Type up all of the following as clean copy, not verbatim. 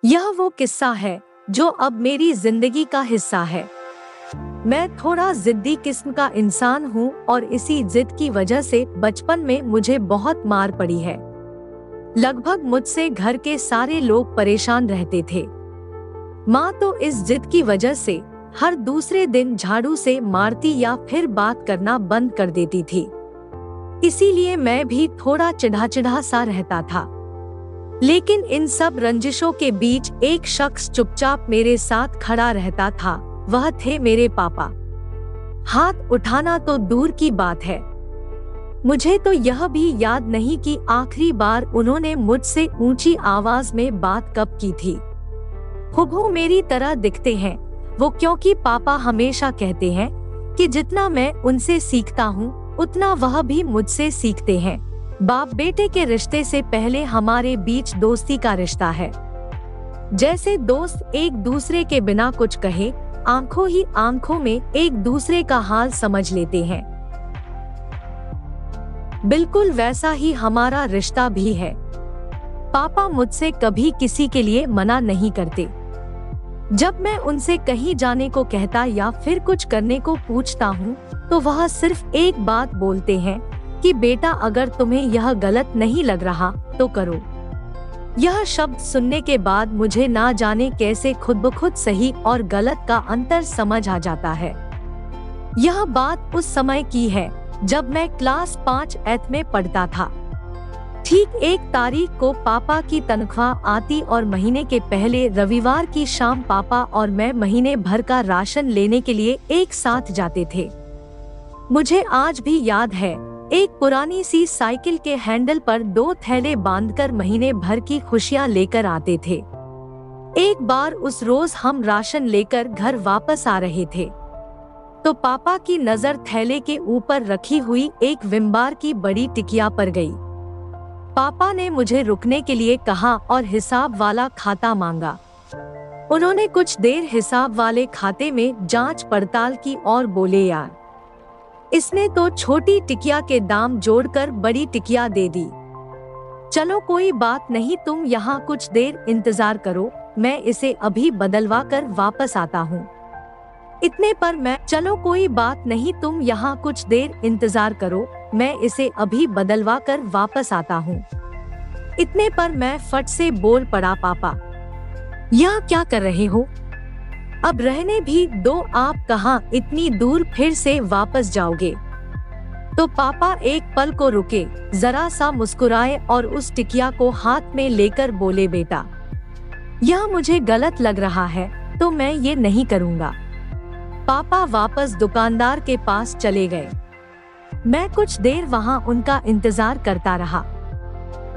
यह वो किस्सा है जो अब मेरी जिंदगी का हिस्सा है। मैं थोड़ा जिद्दी किस्म का इंसान हूँ और इसी जिद की वजह से बचपन में मुझे बहुत मार पड़ी है। लगभग मुझसे घर के सारे लोग परेशान रहते थे। माँ तो इस जिद की वजह से हर दूसरे दिन झाड़ू से मारती या फिर बात करना बंद कर देती थी। इसीलिए मैं भी थोड़ा चिढ़ा सा रहता था। लेकिन इन सब रंजिशों के बीच एक शख्स चुपचाप मेरे साथ खड़ा रहता था, वह थे मेरे पापा। हाथ उठाना तो दूर की बात है, मुझे तो यह भी याद नहीं कि आखिरी बार उन्होंने मुझसे ऊंची आवाज में बात कब की थी। हूबहू मेरी तरह दिखते हैं वो, क्योंकि पापा हमेशा कहते हैं कि जितना मैं उनसे सीखता हूँ उतना वह भी मुझसे सीखते हैं। बाप बेटे के रिश्ते से पहले हमारे बीच दोस्ती का रिश्ता है। जैसे दोस्त एक दूसरे के बिना कुछ कहे आंखों ही आंखों में एक दूसरे का हाल समझ लेते हैं, बिल्कुल वैसा ही हमारा रिश्ता भी है। पापा मुझसे कभी किसी के लिए मना नहीं करते। जब मैं उनसे कहीं जाने को कहता या फिर कुछ करने को पूछता हूँ तो वह सिर्फ एक बात बोलते हैं कि बेटा अगर तुम्हें यह गलत नहीं लग रहा तो करो। यह शब्द सुनने के बाद मुझे ना जाने कैसे खुद ब खुद सही और गलत का अंतर समझ आ जाता है। यह बात उस समय की है जब मैं क्लास 5 में पढ़ता था। ठीक 1 तारीख को पापा की तनख्वाह आती और महीने के पहले रविवार की शाम पापा और मैं महीने भर का राशन लेने के लिए एक साथ जाते थे। मुझे आज भी याद है, एक पुरानी सी साइकिल के हैंडल पर 2 थैले बांधकर महीने भर की खुशियां लेकर आते थे। एक बार उस रोज हम राशन लेकर घर वापस आ रहे थे तो पापा की नजर थैले के ऊपर रखी हुई एक विमबार की बड़ी टिकिया पर गई। पापा ने मुझे रुकने के लिए कहा और हिसाब वाला खाता मांगा। उन्होंने कुछ देर हिसाब वाले खाते में जांच पड़ताल की और बोले, यार इसने तो छोटी टिकिया के दाम जोड़कर बड़ी टिकिया दे दी। चलो कोई बात नहीं, तुम यहाँ कुछ देर इंतजार करो, मैं इसे अभी बदलवा कर वापस आता हूँ। इतने पर मैं, चलो कोई बात नहीं, तुम यहाँ कुछ देर इंतजार करो, मैं इसे अभी बदलवा कर वापस आता हूँ। इतने पर मैं फट से बोल पड़ा, पापा यह क्या कर रहे हो? अब रहने भी दो, आप कहाँ इतनी दूर फिर से वापस जाओगे? तो पापा एक पल को रुके, जरा सा मुस्कुराए और उस टिकिया को हाथ में लेकर बोले, बेटा यह मुझे गलत लग रहा है तो मैं ये नहीं करूँगा। पापा वापस दुकानदार के पास चले गए। मैं कुछ देर वहाँ उनका इंतजार करता रहा।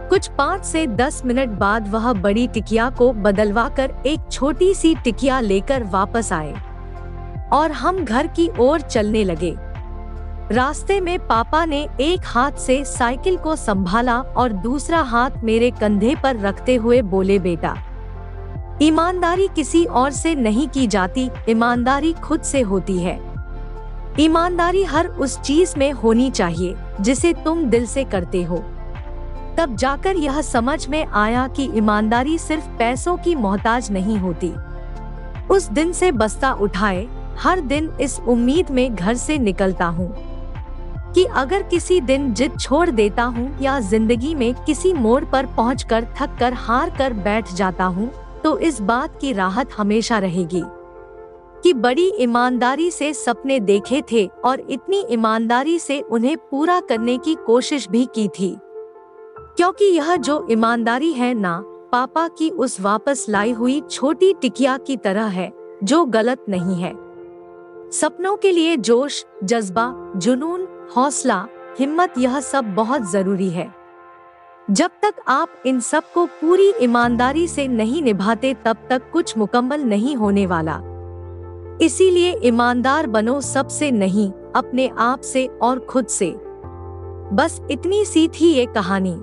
कुछ 5 से 10 मिनट बाद वह बड़ी टिकिया को बदलवा कर एक छोटी सी टिकिया लेकर वापस आए और हम घर की ओर चलने लगे। रास्ते में पापा ने एक हाथ से साइकिल को संभाला और दूसरा हाथ मेरे कंधे पर रखते हुए बोले, बेटा ईमानदारी किसी और से नहीं की जाती, ईमानदारी खुद से होती है। ईमानदारी हर उस चीज में होनी चाहिए जिसे तुम दिल से करते हो। तब जाकर यह समझ में आया कि ईमानदारी सिर्फ पैसों की मोहताज नहीं होती। उस दिन से बस्ता उठाए हर दिन इस उम्मीद में घर से निकलता हूँ कि अगर किसी दिन जिद छोड़ देता हूँ या जिंदगी में किसी मोड़ पर पहुंचकर थक कर हार कर बैठ जाता हूँ तो इस बात की राहत हमेशा रहेगी कि बड़ी ईमानदारी से सपने देखे थे और इतनी ईमानदारी से उन्हें पूरा करने की कोशिश भी की थी। क्योंकि यह जो ईमानदारी है ना, पापा की उस वापस लाई हुई छोटी टिकिया की तरह है जो गलत नहीं है। सपनों के लिए जोश, जज्बा, जुनून, हौसला, हिम्मत, यह सब बहुत जरूरी है। जब तक आप इन सब को पूरी ईमानदारी से नहीं निभाते तब तक कुछ मुकम्मल नहीं होने वाला। इसीलिए ईमानदार बनो, सबसे नहीं, अपने आप से और खुद से। बस इतनी सी थी ये कहानी।